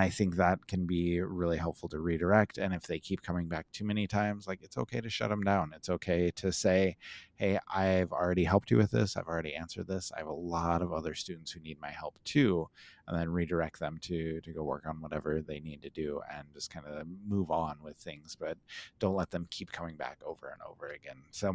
I think that can be really helpful to redirect. And if they keep coming back too many times, like, it's okay to shut them down. It's okay to say, hey, I've already helped you with this, I've already answered this, I have a lot of other students who need my help too. And then redirect them to go work on whatever they need to do, and just kind of move on with things, but don't let them keep coming back over and over again. So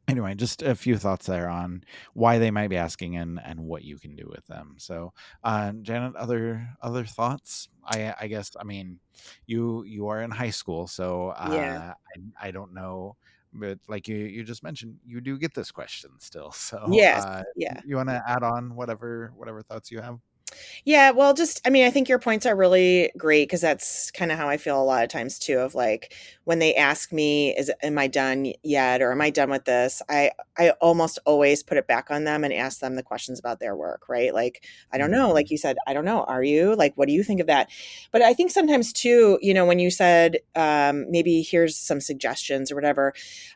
anyway, just a few thoughts there on why they might be asking, and what you can do with them. So, Janet, other thoughts? I guess, I mean, you are in high school, so Yeah. I don't know, but like you just mentioned, you do get this question still. So, Yes. Yeah. you want to add on whatever thoughts you have? Yeah, well, just I mean, I think your points are really great because that's kind of how I feel a lot of times too. Of like when they ask me, "Is am I done yet?" or "Am I done with this?" I almost always put it back on them and ask them the questions about their work, right? Like, I don't know, like Hmm. you said, I don't know. Are you like, what do you think of that? But I think sometimes too, when you said maybe here's some suggestions or whatever,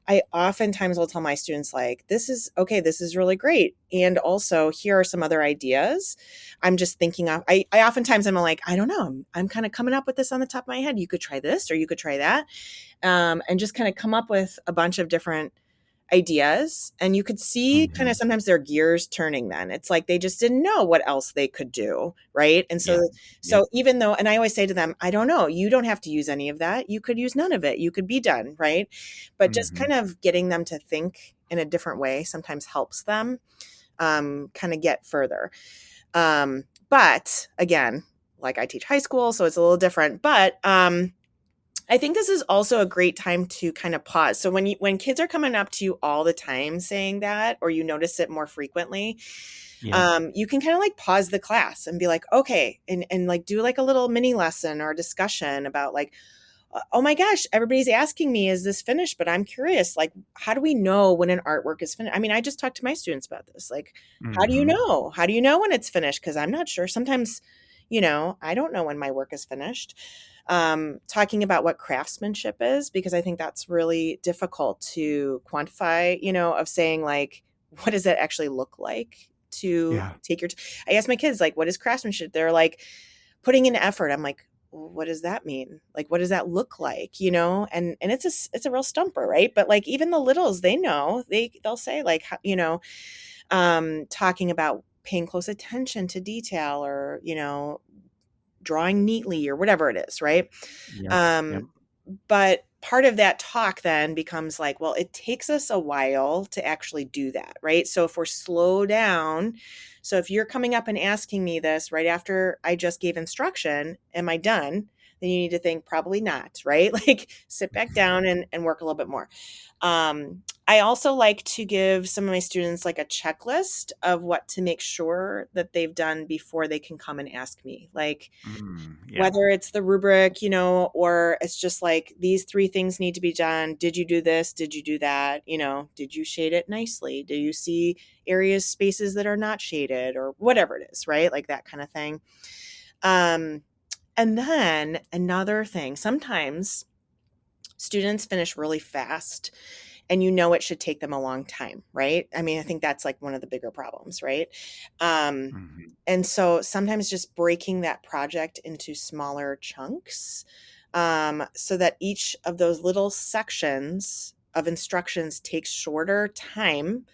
I oftentimes will tell my students like, "This is okay. This is really great, and also here are some other ideas." I'm just thinking of I oftentimes I'm like, I don't know. I'm kind of coming up with this on the top of my head. You could try this or you could try that. And just kind of come up with a bunch of different ideas. And you could see kind of Hmm. sometimes their gears turning then. It's like they just didn't know what else they could do. Right. And Yeah. Yep. so even though, and I always say to them, I don't know, you don't have to use any of that. You could use none of it. You could be done. Right. But just Hmm. kind of getting them to think in a different way sometimes helps them kind of get further. But again, like I teach high school, so it's a little different. But I think this is also a great time to kind of pause. So when kids are coming up to you all the time saying that, or you notice it more frequently, Yep. you can kind of like pause the class and be like, okay, and like do like a little mini lesson or discussion about like, oh my gosh, everybody's asking me, is this finished? But I'm curious, like, how do we know when an artwork is finished? I mean, I just talked to my students about this. Like, how do you Hmm. know? How do you know when it's finished? Because I'm not sure. Sometimes, I don't know when my work is finished. Talking about what craftsmanship is, because I think that's really difficult to quantify, of saying, like, what does it actually look like to Yeah. take your I ask my kids, like, what is craftsmanship? They're like, putting in effort. I'm like, well, what does that mean? Like, what does that look like? And it's a real stumper, right? But like even the littles, they know they'll say like, talking about paying close attention to detail or drawing neatly or whatever it is, right? Yep. Yep. Um, but part of that talk then becomes like, well, it takes us a while to actually do that, right? So if we're slow down, so if you're coming up and asking me this right after I just gave instruction, am I done? Then you need to think probably not, right? Like sit back down and work a little bit more. I also like to give some of my students like a checklist of what to make sure that they've done before they can come and ask me. Like, Yeah. whether it's the rubric, or it's just like these three things need to be done. Did you do this? Did you do that? Did you shade it nicely? Do you see areas, spaces that are not shaded or whatever it is, right? Like that kind of thing. Um, and then another thing, sometimes students finish really fast and it should take them a long time, right? I mean, I think that's like one of the bigger problems, right? Um, Hmm. and so sometimes just breaking that project into smaller chunks so that each of those little sections of instructions takes shorter time,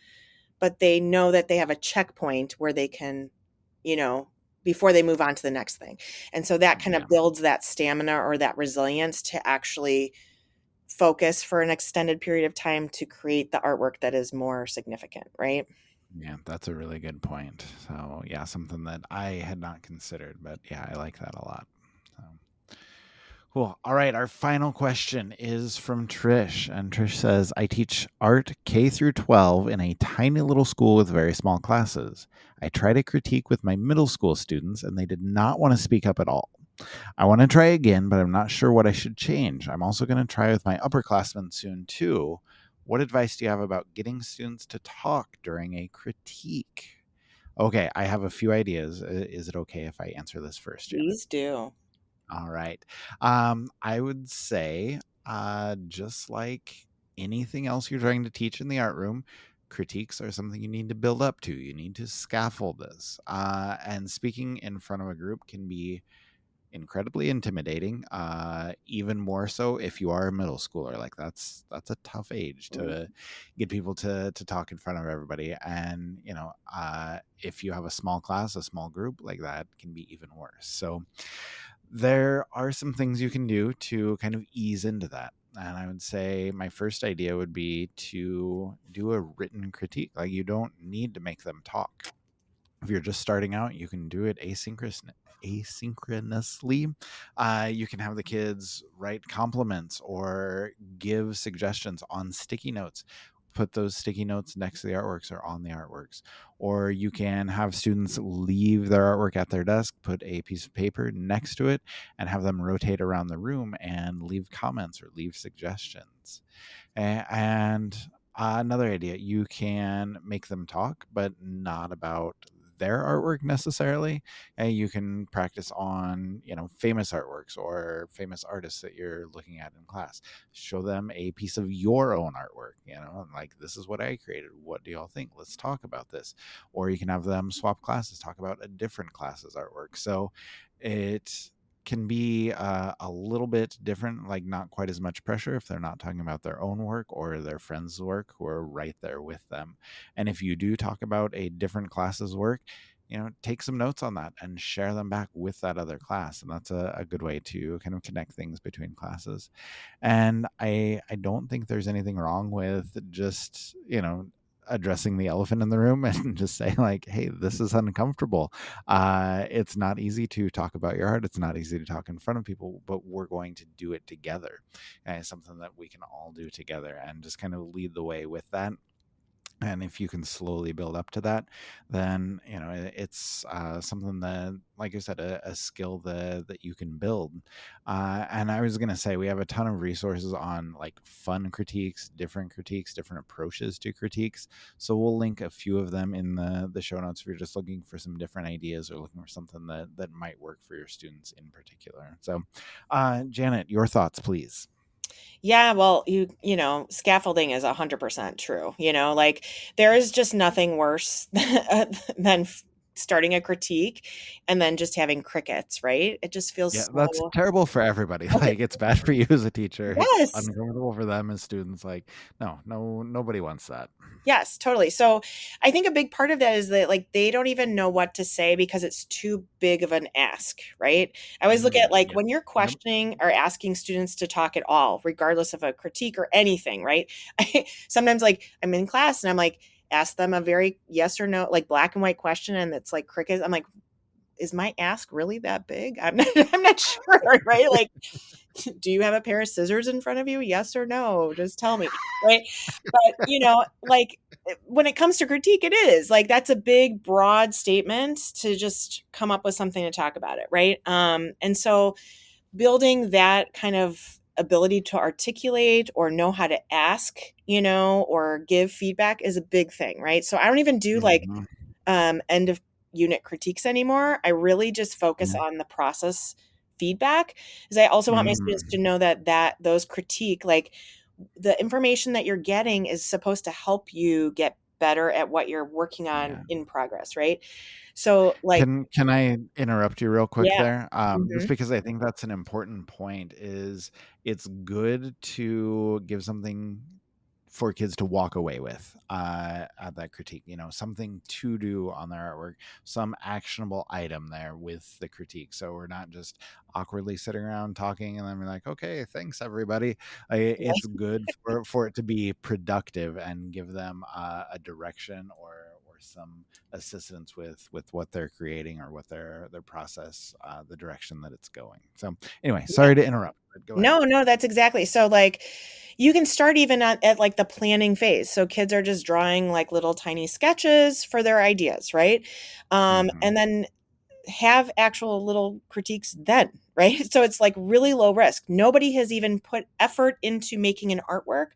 but they know that they have a checkpoint where they can, you know, before they move on to the next thing. And so that kind Yeah. of builds that stamina or that resilience to actually focus for an extended period of time to create the artwork that is more significant, right? Yeah, that's a really good point. So, yeah, something that I had not considered, but yeah, I like that a lot. So, cool. All right, our final question is from Trish, and Trish says, "I teach art K through 12 in a tiny little school with very small classes. I try to critique with my middle school students, and they did not want to speak up at all. I want to try again, but I'm not sure what I should change. I'm also going to try with my upperclassmen soon too. What advice do you have about getting students to talk during a critique?" Okay, I have a few ideas. Is it okay if I answer this first, Janet? Please do. All right. I would say, just like anything else you're trying to teach in the art room, critiques are something you need to build up to. You need to scaffold this. And speaking in front of a group can be incredibly intimidating, even more so if you are a middle schooler. Like that's a tough age to get people to talk in front of everybody. And if you have a small class, a small group, like that can be even worse. So there are some things you can do to kind of ease into that. And I would say my first idea would be to do a written critique. Like, you don't need to make them talk. If you're just starting out, you can do it asynchronously. You can have the kids write compliments or give suggestions on sticky notes. Put those sticky notes next to the artworks or on the artworks. Or you can have students leave their artwork at their desk, put a piece of paper next to it, and have them rotate around the room and leave comments or leave suggestions. And another idea, you can make them talk, but not about their artwork necessarily. And you can practice on, famous artworks or famous artists that you're looking at in class. Show them a piece of your own artwork, and like, this is what I created. What do y'all think? Let's talk about this. Or you can have them swap classes, talk about a different class's artwork. So it can be a little bit different, like not quite as much pressure if they're not talking about their own work or their friends' work who are right there with them. And if you do talk about a different class's work, take some notes on that and share them back with that other class. And that's a good way to kind of connect things between classes. And I don't think there's anything wrong with just, addressing the elephant in the room and just say, like, hey, this is uncomfortable. It's not easy to talk about your art. It's not easy to talk in front of people, but we're going to do it together. And it's something that we can all do together, and just kind of lead the way with that. And if you can slowly build up to that, then it's something that, like I said, a skill that you can build. And I was going to say, we have a ton of resources on like fun critiques, different approaches to critiques. So we'll link a few of them in the show notes if you're just looking for some different ideas or looking for something that might work for your students in particular. So Janet, your thoughts, please. Yeah, well, scaffolding is 100% true. Like there is just nothing worse than starting a critique and then just having crickets, right? It just feels Yeah, that's so. terrible for everybody. Like, it's bad for you as a teacher. It's Yes. uncomfortable for them as students. Like, no, nobody wants that. Yes, totally. So I think a big part of that is that like they don't even know what to say because it's too big of an ask, right? I always look at like Yep. when you're Yep. questioning or asking students to talk at all, regardless of a critique or anything, right? Sometimes like I'm in class and I'm like, ask them a very yes or no, like black and white question, and it's like crickets. I'm like, is my ask really that big? I'm not, I'm not sure, right? Like, do you have a pair of scissors in front of you? Yes or no? Just tell me, right? But, like when it comes to critique, it is like that's a big, broad statement to just come up with something to talk about it, right? And so building that kind of ability to articulate or know how to ask, or give feedback is a big thing, right? So I don't even do like Mhm. end of unit critiques anymore. I really just focus Yeah. on the process feedback because I also want my students to Mm. know that those critique, like the information that you're getting is supposed to help you get better at what you're working on Yeah. in progress, right? So like, Can I interrupt you real quick yeah. there? Just Mhm. because I think that's an important point, is it's good to give something for kids to walk away with at that critique, something to do on their artwork, some actionable item there with the critique. So we're not just awkwardly sitting around talking and then we're like, okay, thanks everybody. It's good for it to be productive and give them a direction or some assistance with what they're creating or what their process, the direction that it's going. So anyway, Yeah. sorry to interrupt, but go ahead. No, that's exactly. So like you can start even at like the planning phase. So kids are just drawing like little tiny sketches for their ideas, right? Hmm. And then have actual little critiques then, right? So it's like really low risk. Nobody has even put effort into making an artwork.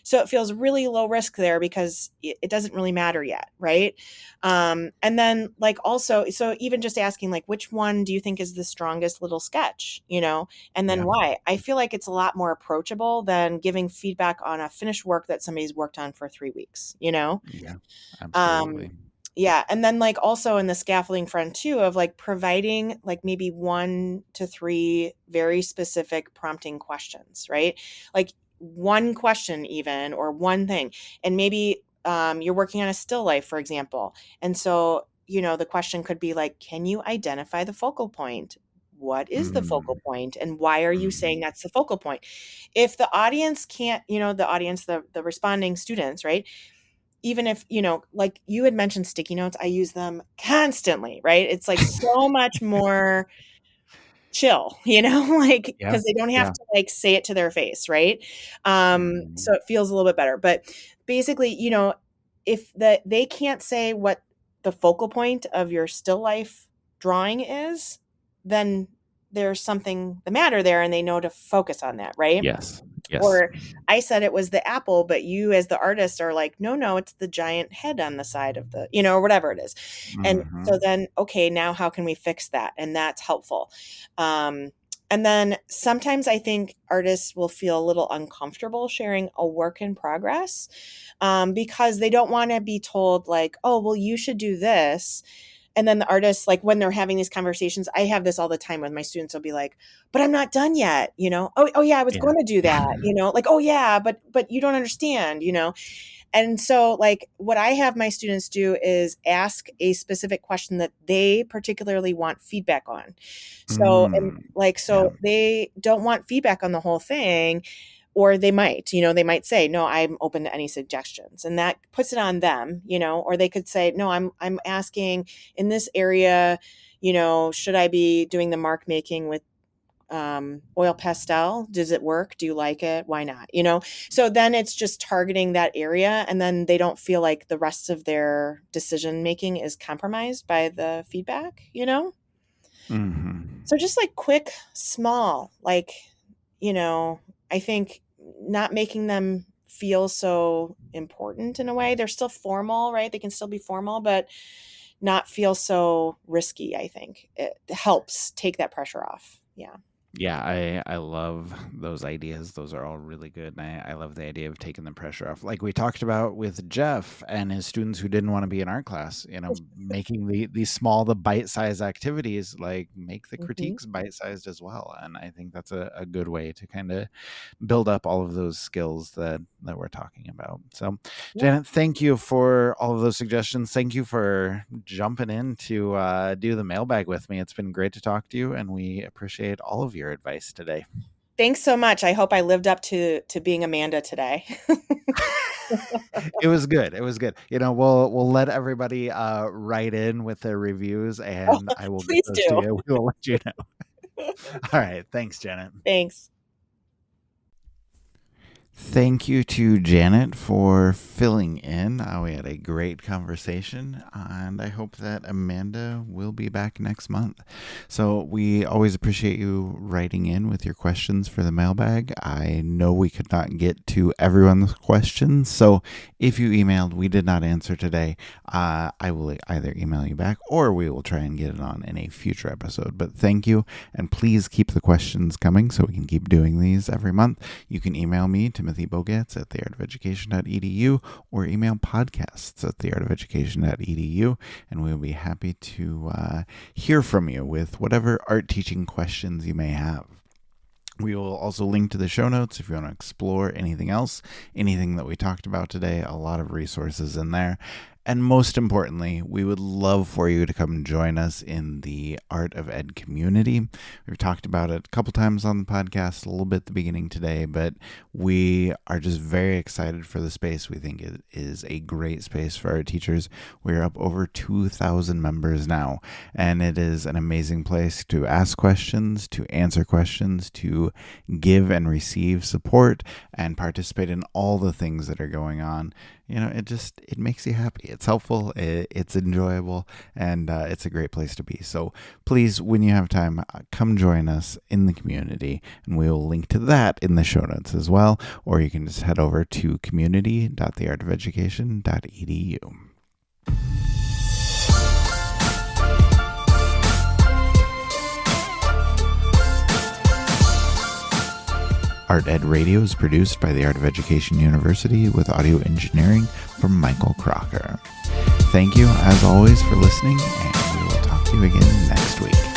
So it feels really low risk there because it doesn't really matter yet, right? And then like also, so even just asking like, which one do you think is the strongest little sketch, and then Yeah. why? I feel like it's a lot more approachable than giving feedback on a finished work that somebody's worked on for 3 weeks, Yeah, Um, absolutely. yeah, and then, like, also in the scaffolding front too of, like, providing, like, maybe 1 to 3 very specific prompting questions, right? Like, 1 question even or 1 thing, and maybe, you're working on a still life, for example, and so, the question could be like, "Can you identify the focal point? What is the focal Mm, point, and why are you saying mhm. that's the focal point?" If the audience can't the audience, the responding students, right? Even if, like you had mentioned sticky notes, I use them constantly, right? It's like so much more chill, like Yeah, because they don't have yeah. to like say it to their face, right? So Mhm. it feels a little bit better. But basically, if they can't say what the focal point of your still life drawing is, then there's something the matter there and they know to focus on that, right? Yes, yes. Or I said it was the apple, but you as the artist are like, no, no, it's the giant head on the side of or whatever it is. And so Mhm. then, okay, now how can we fix that? And that's helpful. Um, and then sometimes I think artists will feel a little uncomfortable sharing a work in progress because they don't want to be told, like, oh, well, you should do this. And then the artists, like when they're having these conversations, I have this all the time with my students. Will be like, "But I'm not done yet," "Oh yeah, I was Yeah. going to do that," like, "Oh yeah, but you don't understand." And so, like, what I have my students do is ask a specific question that they particularly want feedback on. So, and Mm. like, Yeah. so they don't want feedback on the whole thing, or they might say, "No, I'm open to any suggestions," and that puts it on them, or they could say, "No, I'm asking in this area, should I be doing the mark making with oil pastel? Does it work? Do you like it? Why not?" So then it's just targeting that area, and then they don't feel like the rest of their decision making is compromised by the feedback. Mhm. So just like quick, small, like, you know, I think not making them feel so important in a way. They're still formal, right? They can still be formal, but not feel so risky, I think. It helps take that pressure off. Yeah. Yeah, I love those ideas. Those are all really good. And I love the idea of taking the pressure off. Like we talked about with Jeff and his students who didn't want to be in art class, making these small, the bite-sized activities, like make the Mhm. critiques bite-sized as well. And I think that's a good way to kind of build up all of those skills that we're talking about. So, Yeah. Janet, thank you for all of those suggestions. Thank you for jumping in to do the mailbag with me. It's been great to talk to you, and we appreciate all of your advice today. Thanks so much. I hope I lived up to being Amanda today. It was good. It was good. We'll let everybody write in with their reviews, Oh, and I will get please those to do. you. We will let you know. All right. Thanks, Janet. Thanks. Thank you to Janet for filling in. We had a great conversation, and I hope that Amanda will be back next month. So, we always appreciate you writing in with your questions for the mailbag. I know we could not get to everyone's questions, so if you emailed, we did not answer today. I will either email you back or we will try and get it on in a future episode. But thank you, and please keep the questions coming so we can keep doing these every month. You can email me, Timothy Bogats at theartofeducation.edu, or email podcasts at theartofeducation.edu, and we'll be happy to hear from you with whatever art teaching questions you may have. We will also link to the show notes if you want to explore anything else, anything that we talked about today. A lot of resources in there. And most importantly, we would love for you to come join us in the Art of Ed community. We've talked about it a couple times on the podcast, a little bit at the beginning today, but we are just very excited for the space. We think it is a great space for our teachers. We're up over 2,000 members now, and it is an amazing place to ask questions, to answer questions, to give and receive support, and participate in all the things that are going on. It makes you happy. It's helpful, it's enjoyable, and it's a great place to be. So please, when you have time, come join us in the community, and we will link to that in the show notes as well, or you can just head over to community.theartofeducation.edu. Art Ed Radio is produced by the Art of Education University with audio engineering from Michael Crocker. Thank you, as always, for listening, and we will talk to you again next week.